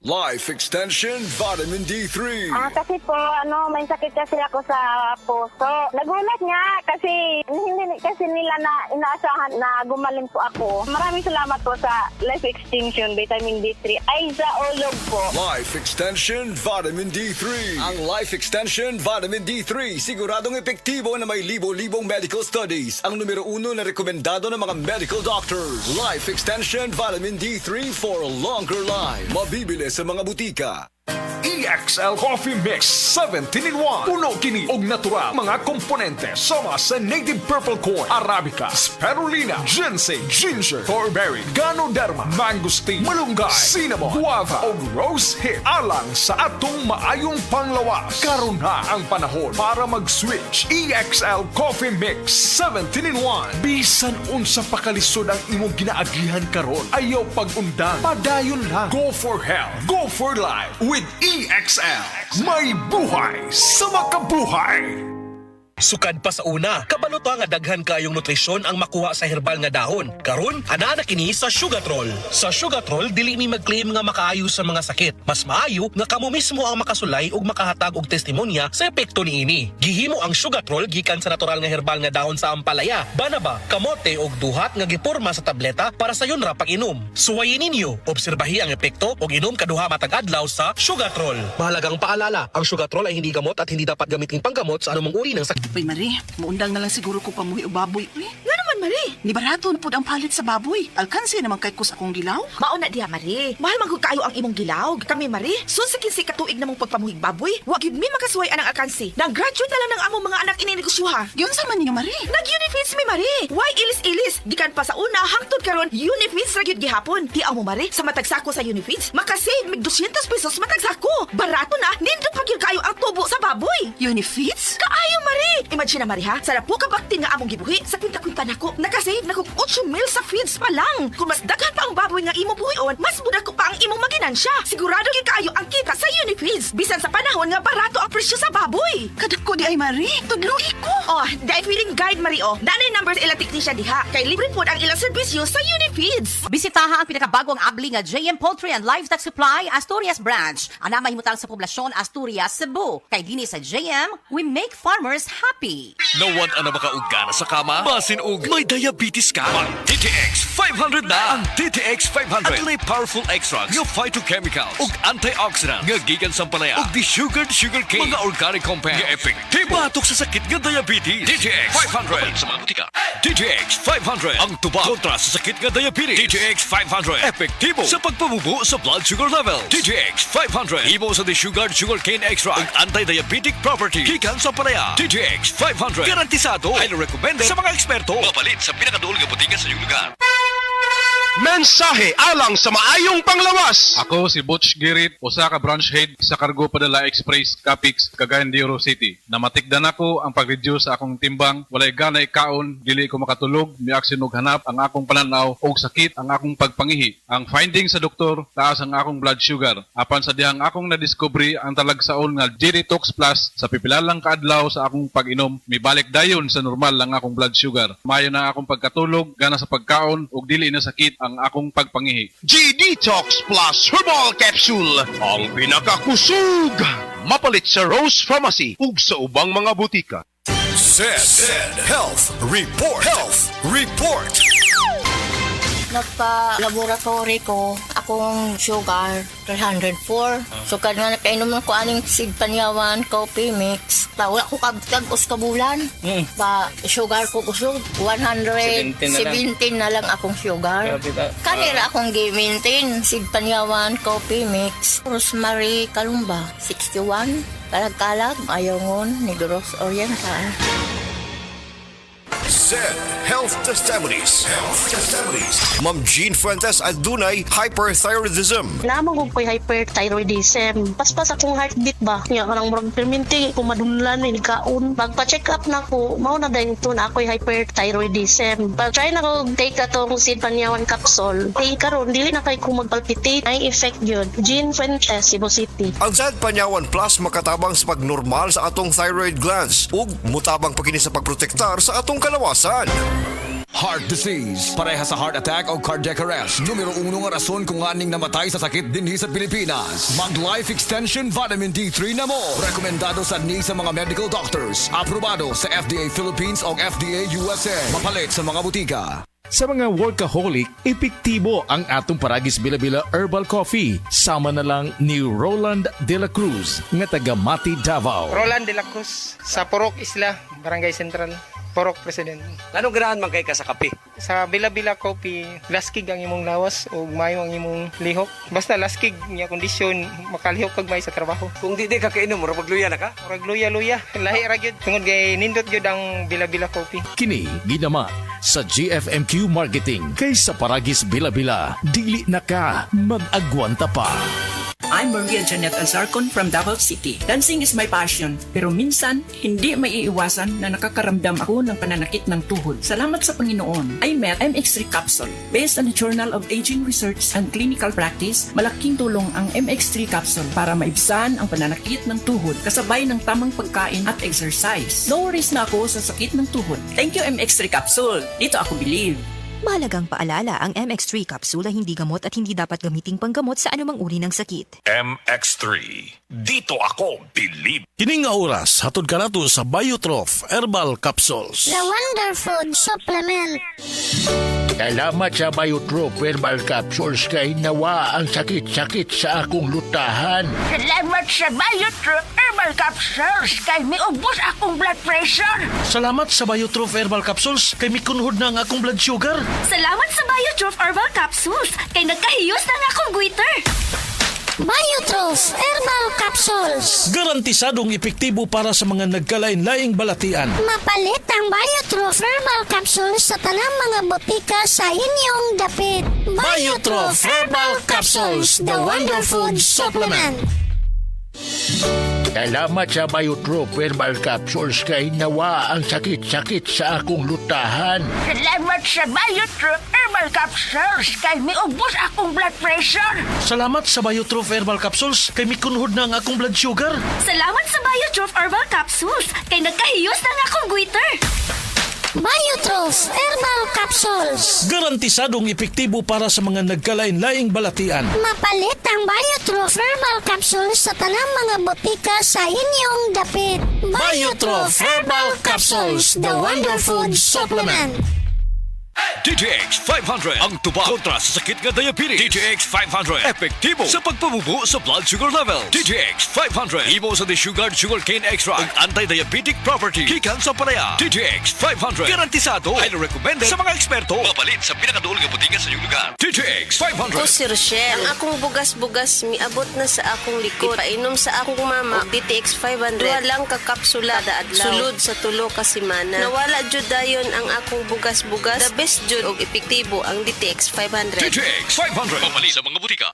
Life Extension Vitamin D3. Kasi po, may sakit kasi ako sa puso. Nagulat nga kasi hindi kasi nila na inaasahan na gumaling po ako. Maraming salamat po sa Life Extension Vitamin D3. Ay, sa ulog po. Life Extension Vitamin D3. Ang Life Extension Vitamin D3 siguradong epektibo na may libo-libong medical studies. Ang numero 1 na rekomendado ng mga medical doctors. Life Extension Vitamin D3 for a longer life. Mabibili sa mga butika. EXL Coffee Mix 17-in-1. Puno kini og natural mga komponente sama sa native purple corn, arabica, spirulina, ginseng, ginger, thornberry, ganoderma, mangosteen, malunggay, cinnamon, guava ug rose hip alang sa atong maayong panglawas. Karon na ang panahon para mag-switch. EXL Coffee Mix 17-in-1. Bisan unsa pa kalisod ang imong ginaagihan karon, ayaw pag-undang, padayon lang. Go for health, go for life with EXL. May buhay sa makabuhay. Sukad pa sa una, kabalo nga daghan kayong nutrisyon ang makuha sa herbal nga dahon. Karon, ana na kini sa Sugatrol. Sa Sugatrol, dili mi mag-claim nga makaayo sa mga sakit. Mas maayo nga kamo mismo ang makasulay ug makahatag og testimonya sa epekto niini. Gihimo ang Sugatrol gikan sa natural nga herbal nga dahon sa ampalaya, banaba, kamote ug duhat nga giporma sa tableta para sa yunra pag-inom. Suwayin ninyo, obserbahi ang epekto ug inom kaduha matag adlaw sa Sugatrol. Mahalagang paalala, ang Sugatrol ay hindi gamot at hindi dapat gamitin panggamot sa anumang uri ng sakit. Uy, Marie, maundang na lang siguro ko pamuhi o baboy. Uy, Nga naman, Marie. ni barato na po ang palit sa baboy. Alkansi naman kay kus akong gilaw. Mauna diha, Marie. Mahal man kayo ang imong gilaw. Kami, Marie, sunsikin si katuig namong pagpamuhig baboy. Wag yun mi makasuway anang alkansi. Nag-graduate na lang ng among mga anak ininegosyoha. Yun sa man ninyo, Marie. Nag-Unifeeds mi, Marie. Why ilis-ilis? Gikan pa sa una, hangtod karon Unifeeds ra gyud gihapon. Di mo, Marie, sa matag sako sa Unifeeds, makasave mig 200 pesos matag sako. Barato na, nindot pa gyud kayo ang tubo sa baboy. Unifeeds? Kaayo, Marie! Imagine na, Marie, ha? Sarap po kabaktin nga among gibuhi. Sa kwinta-kwinta nako, nakasave na kong 8 mil sa feeds pa lang. Kung mas daghan pa ang baboy nga imo buhion, mas muda ko pa ang imong maginansya. Sigurado gyud kaayo ang kita sa Unifeeds. Bisan sa panahon nga barato ang presyo sa baboy. Kadako di ay, Marie. Tudluhi ko. Oh, dahil feeling guide, Marie, oh. Nanay numbers ilang technician diha. Kay libre po ang ilang serbisyo sa Unifeeds. Bisitaha ang pinakabagong abli nga JM Poultry and Livestock Supply Asturias Branch. Ana mahimutang sa poblasyon Asturias, Cebu. Kay dini sa JM, we make farmers happy. Nawan na makaugana sa kama? Basin og may diabetes ka? Ang DTX 500 na! Ang DTX 500 adunay powerful extracts nga phytochemicals ug antioxidants nga gikan sa palaya ug desugared sugarcane mga organic compounds nga epektibo batok sa sakit nga diabetes. DTX 500 sa mga butika. DTX 500 ang tubag kontra sa sakit nga diabetes. DTX 500 epektibo sa pagpabubo sa blood sugar level. DTX 500 imo sa desugared sugarcane extract ug anti-diabetic property gikan sa palaya. DTX 500 garantisado ay recommended sa mga eksperto. Mapalit sa pinakadulog nga butika sa iyong lugar. Mensahe alang sa maayong panglawas. Ako si Butch Girit, usa ka branch head sa Cargo Padala Express Capix, Cagayan de Oro City. Namatikdan ako ang pag-reduce sa akong timbang, walay ganay kaon, dili ko makatulog, miaksin og hanap ang akong pananaw og sakit ang akong pagpangihi. Ang finding sa doktor, taas ang akong blood sugar. Apan sa dihang akong nadiskubre ang talagsaon nga G-Detox Plus sa pipilalang kaadlaw sa akong pag-inom, mibalik dayon sa normal ang akong blood sugar. Mayo na akong pagkatulog, gana sa pagkaon ug dili na sakit ang akong pagpangihi. G-Detox Plus Herbal Capsule, ang pinakakusog. Mapalit sa Rose Pharmacy ug sa ubang mga butika. Said Health Report. Health Report. Nagpa-laboratory ko, akong sugar, 304. Sukad nga nakainom ko aning seed panyawan, coffee mix. Wala ko kabutag kabulan. Ba, sugar ko kusog, 117 na lang akong sugar. Kanira akong gi-maintain, seed panyawan, coffee mix. Rosemary Kalumba, 61. Kalag-kalag, Ayongon, Negros Oriental. Said Health Testimonies. Health Testimonies. Ma'am Jean Fuentes adunay hyperthyroidism. Namang ko ko'y hyperthyroidism. Paspas akong heartbeat ba? Nga kanang murag perminti ko madunlan ni kaon. Magpa-check up na ko, mao na dahil ito na ako'y hyperthyroidism. Pag-try na ko take atong seed panyawan capsule. Tay karon dili na kay ko magpalpitate. Ay effect yun. Jean Fuentes, Cebu City. Ang Sad Panyawan Plus makatabang sa pagnormal sa atong thyroid glands ug mutabang pagkini sa pagprotektar sa atong kalawasan. Heart disease, pareha sa heart attack o cardiac arrest. Numero 1 nga rason kung aning namatay sa sakit dinhi sa Pilipinas. Mag Life Extension Vitamin D3 na mo. Rekomendado sa ni sa mga medical doctors. Aprobado sa FDA Philippines o FDA USA. Mapalit sa mga butika. Sa mga workaholic, epektibo ang atong Paragis Bila-Bila Herbal Coffee. Sama na lang ni Roland De La Cruz, nga taga Mati, Davao. Roland De La Cruz, sa Purok Isla, Barangay Central, Purok President. Anong ganahan man kay ka sa kape? Sa Bila-Bila Coffee, laskig ang imong lawas o mayo ang imong lihok. Basta laskig niya kondisyon, makalihok kag may sa trabaho. Kung di ka kainom, mura magluya na ka? Murag luya-luya, lahi ra gyud. Tungod kay nindot gyud ang Bila-Bila Coffee. Kini ginama sa GFMQ Marketing. Kay sa Paragis Bila-Bila, dili na ka mag-agwanta pa. I'm Maria Janet Azarcon from Davao City. Dancing is my passion, pero minsan, hindi maiiwasan na nakakaramdam ako ng pananakit ng tuhod. Salamat sa Panginoon, I met MX3 Capsule. Based on the Journal of Aging Research and Clinical Practice, malaking tulong ang MX3 Capsule para maibsan ang pananakit ng tuhod kasabay ng tamang pagkain at exercise. No worries na ako sa sakit ng tuhod. Thank you MX3 Capsule. Dito ako believe. Mahalagang paalala, ang MX3 capsule ay hindi gamot at hindi dapat gamiting panggamot sa anumang uri ng sakit. MX3. Dito ako believe. Kining nga oras, hatod ka nato sa Biotroph Herbal Capsules. The Wonder Food Supplement. Salamat sa Biotroph Herbal Capsules kay nawa ang sakit-sakit sa akong lutahan. Salamat sa Biotroph Herbal Capsules kay miubos akong blood pressure. Salamat sa Biotroph Herbal Capsules kay mikunhod na ang akong blood sugar. Salamat sa Biotroph Herbal Capsules kay nagkahiyos na nga akong goiter. Biotroph Herbal Capsules. Garantisadong epektibo para sa mga nagkalain-laing balatian. Mapalit ang Biotroph Herbal Capsules sa tanang mga botika sa inyong dapit. Biotroph Herbal Capsules, the Wonder Food Supplement. Salamat sa Biotroph Herbal Capsules kay nawa ang sakit-sakit sa akong lutahan. Salamat sa Biotroph Herbal Capsules kay miubos akong blood pressure. Salamat sa Biotroph Herbal Capsules kay mikunhod na ang akong blood sugar. Salamat sa Biotroph Herbal Capsules kay nagkahiyos na nga akong goiter. Biotroph Herbal Capsules. Garantisadong epektibo para sa mga nagkalain-laing balatian. Mapalit ang Biotroph Herbal Capsules sa tanang mga botika sa inyong dapit. Biotroph Herbal Capsules, the Wonder Food Supplement. DTX 500 ang tubag kontra sa sakit nga diabetes. DTX 500 epektibo sa pagpabubo sa blood sugar level. DTX 500 imo sa desugared sugarcane extract ang anti-diabetic property gikan sa palaya. DTX 500 garantisado, highly recommended sa mga eksperto. Mapalit sa pinakaduol nga butika sa inyong lugar. DTX 500. Ako si Rochelle. Ang akong bugas-bugas miabot na sa akong likod. Painom sa akong mama DTX 500. Duha lang ka kapsula kada adlaw. Sulod sa tulo ka semana. Nawala jud dayon ang akong bugas-bugas. The best jud og epektibo ang DTX 500. DTX 500 mapalit sa mga butika.